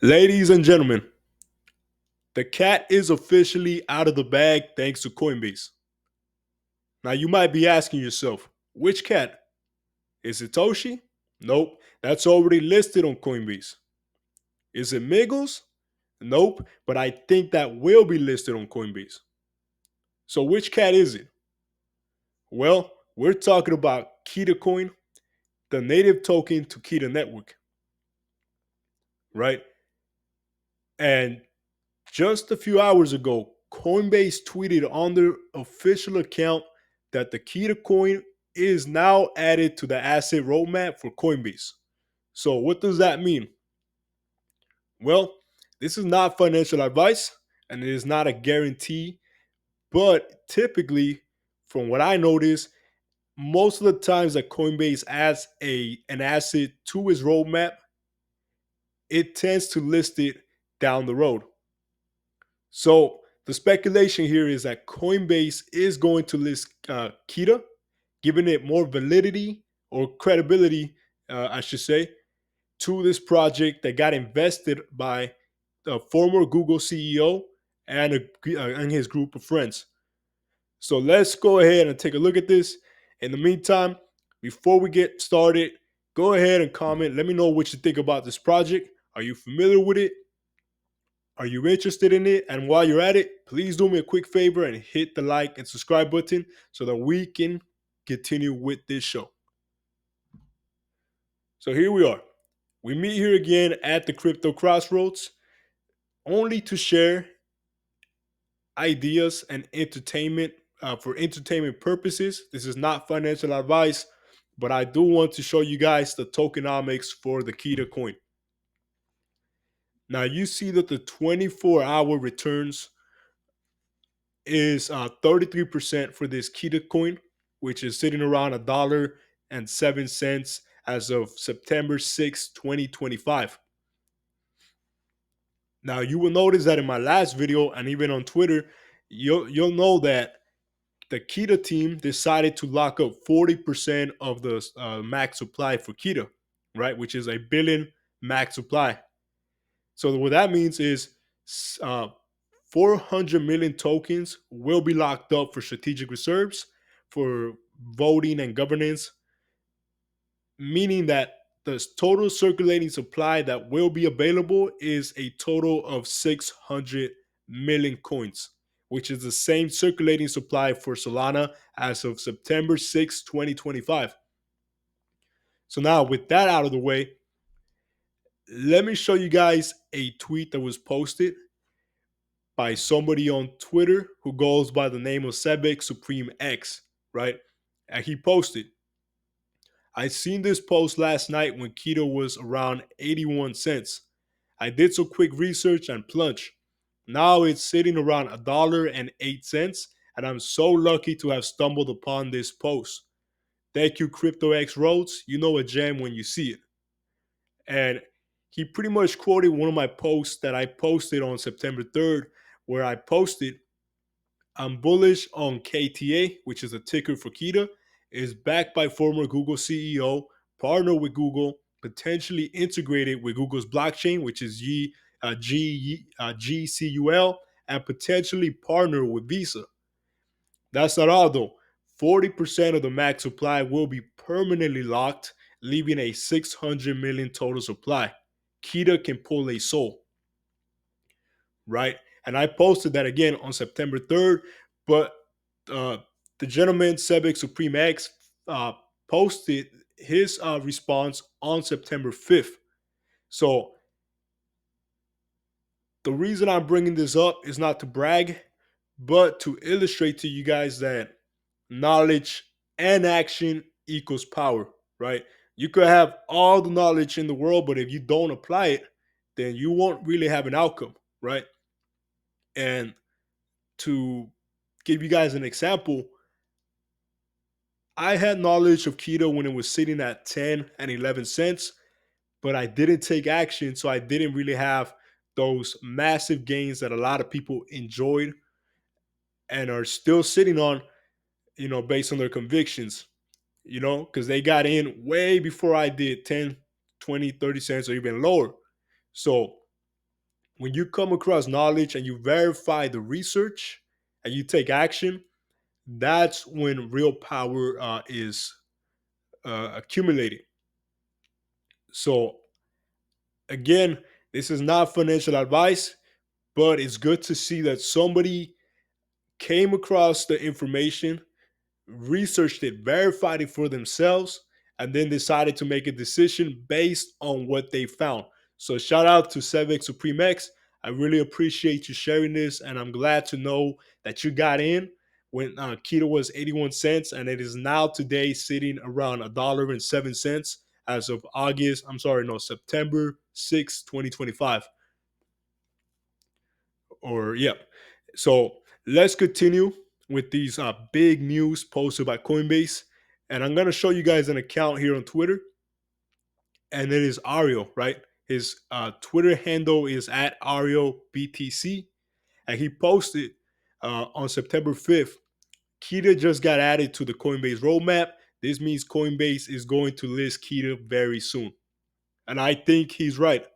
Ladies and gentlemen, the cat is officially out of the bag thanks to Coinbase. Now, you might be asking yourself, which cat? Is it Toshi? Nope, that's already listed on Coinbase. Is it Miggles? Nope, but I think that will be listed on Coinbase. So, which cat is it? Well, we're talking about Keeta Coin, the native token to Keeta Network, right? And just a few hours ago, Coinbase tweeted on their official account that the Keeta coin is now added to the asset roadmap for Coinbase. So, what does that mean? Well, this is not financial advice and it is not a guarantee, but typically, from what I notice, most of the times that Coinbase adds an asset to its roadmap, it tends to list it down the road. So the speculation here is that Coinbase is going to list Keeta, giving it more validity or credibility, I should say, to this project that got invested by the former Google CEO and his group of friends. So let's go ahead and take a look at this. In the meantime, before we get started, go ahead and comment. Let me know what you think about this project. Are you familiar with it? Are you interested in it? And while you're at it, please do me a quick favor and hit the like and subscribe button so that we can continue with this show. So here we are. We meet here again at the Crypto Crossroads only to share ideas and entertainment for entertainment purposes. This is not financial advice, but I do want to show you guys the tokenomics for the Keeta coin. Now you see that the 24-hour returns is 33% for this Keeta coin, which is sitting around $1.07 as of September 6, 2025. Now you will notice that in my last video and even on Twitter, you'll know that the Keeta team decided to lock up 40% of the max supply for Keeta, right? Which is a billion max supply. So what that means is uh, 400 million tokens will be locked up for strategic reserves, for voting and governance, meaning that the total circulating supply that will be available is a total of 600 million coins, which is the same circulating supply for Solana as of September 6, 2025. So now, with that out of the way, let me show you guys a tweet that was posted by somebody on Twitter who goes by the name of Sebek Supreme X, right? And he posted, I seen this post last night when Keto was around 81 cents. I did some quick research and plunge. Now it's sitting around $1.08, and I'm so lucky to have stumbled upon this post. Thank you, Crypto X Roads. You know a gem when you see it. And he pretty much quoted one of my posts that I posted on September 3rd, where I posted, I'm bullish on KTA, which is a ticker for Keeta, is backed by former Google CEO, partnered with Google, potentially integrated with Google's blockchain, which is GCUL, and potentially partner with Visa. That's not all though. 40% of the max supply will be permanently locked, leaving a 600 million total supply. Keeta can pull a soul, right? And I posted that again on September 3rd, but uh, the gentleman, Sebek Supreme X, posted his response on September 5th. So the reason I'm bringing this up is not to brag, but to illustrate to you guys that knowledge and action equals power, right? You could have all the knowledge in the world, but if you don't apply it, then you won't really have an outcome, right? And to give you guys an example, I had knowledge of keto when it was sitting at 10 and 11 cents, but I didn't take action. So I didn't really have those massive gains that a lot of people enjoyed and are still sitting on, based on their convictions, because they got in way before I did 10, 20, 30 cents or even lower. So When you come across knowledge and you verify the research and you take action, that's when real power is accumulated. So, again, this is not financial advice, but it's good to see that somebody came across the information, researched it, verified it for themselves, and then decided to make a decision based on what they found. So shout out to Sevix Supreme X. I really appreciate you sharing this, and I'm glad to know that you got in when keto was 81 cents, and it is now today sitting around $1.07 as of August. I'm sorry, no, September 6th, 2025. Or yeah. So let's continue with these big news posted by Coinbase, and I'm gonna show you guys an account here on Twitter, and it is Ario, right? His Twitter handle is at ArioBTC, and he posted on September 5th. Keeta just got added to the Coinbase roadmap. This means Coinbase is going to list Keeta very soon, and I think he's right.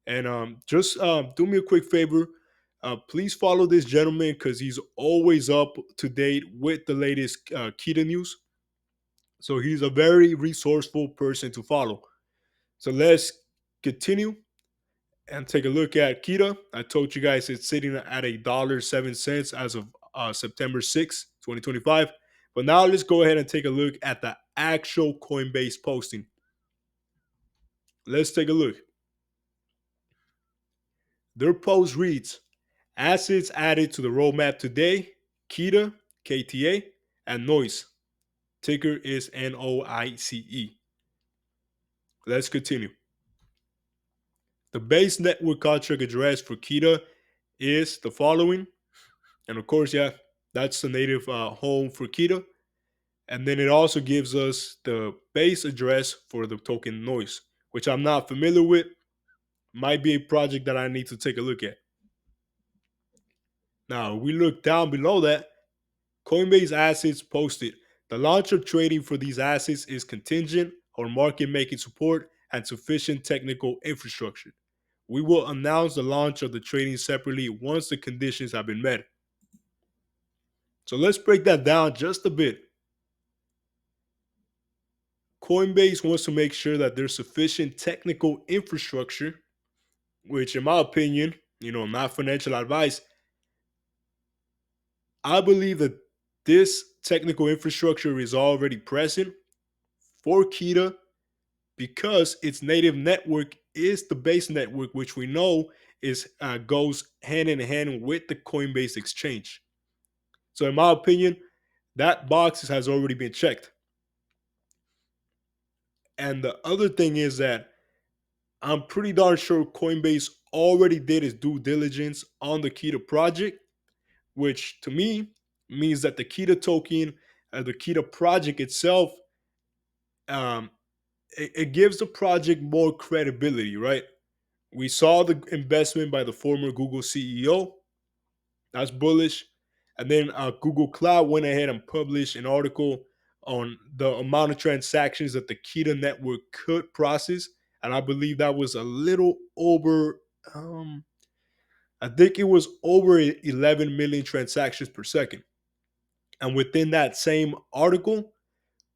And just do me a quick favor. Please follow this gentleman because he's always up to date with the latest Keeta news. So he's a very resourceful person to follow. So let's continue and take a look at Keeta. I told you guys it's sitting at $1.07 as of September 6th, 2025. But now let's go ahead and take a look at the actual Coinbase posting. Let's take a look. Their post reads, assets added to the roadmap today: Keeta, KTA, and Noise. Ticker is NOICE. Let's continue. The base network contract address for Keeta is the following. And of course, yeah, that's the native home for Keeta. And then it also gives us the base address for the token Noise, which I'm not familiar with. Might be a project that I need to take a look at. Now, we look down below that. Coinbase assets posted. The launch of trading for these assets is contingent on market making support and sufficient technical infrastructure. We will announce the launch of the trading separately once the conditions have been met. So let's break that down just a bit. Coinbase wants to make sure that there's sufficient technical infrastructure, which, in my opinion, not financial advice, I believe that this technical infrastructure is already present for Keeta because its native network is the base network, which we know is goes hand in hand with the Coinbase exchange. So, in my opinion, that box has already been checked. And the other thing is that I'm pretty darn sure Coinbase already did its due diligence on the Keeta project, which to me means that the Keeta token, the Keeta project itself, um, it gives the project more credibility, right? We saw the investment by the former Google CEO. That's bullish. And then Google Cloud went ahead and published an article on the amount of transactions that the Keeta network could process. And I believe that was a little over, I think it was over 11 million transactions per second. And within that same article,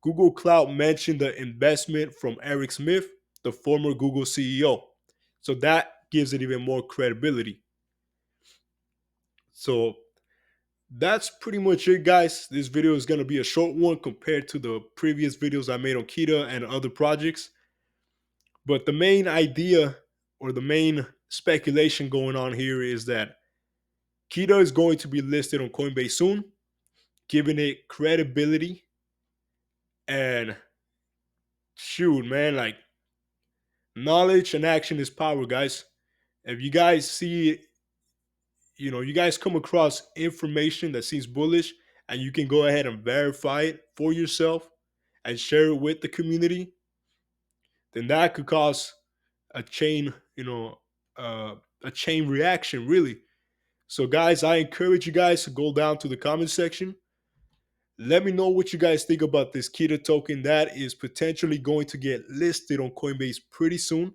Google Cloud mentioned the investment from Eric Smith, the former Google CEO. So that gives it even more credibility. So that's pretty much it, guys. This video is going to be a short one compared to the previous videos I made on Keeta and other projects. But the main idea or the main speculation going on here is that Keeta is going to be listed on Coinbase soon, giving it credibility. And shoot, man, like knowledge and action is power, guys. If you guys see, you guys come across information that seems bullish and you can go ahead and verify it for yourself and share it with the community, then that could cause a chain, a chain reaction, really. So, guys, I encourage you guys to go down to the comment section. Let me know what you guys think about this Keeta token that is potentially going to get listed on Coinbase pretty soon.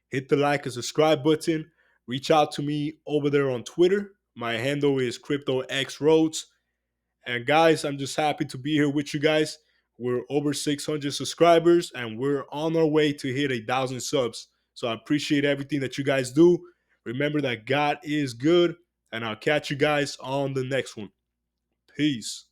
Hit the like and subscribe button. reach out to me over there on Twitter. My handle is CryptoXRoads. And guys, I'm just happy to be here with you guys. We're over 600 subscribers and we're on our way to hit 1,000 subs. So I appreciate everything that you guys do. Remember that God is good, and I'll catch you guys on the next one. Peace.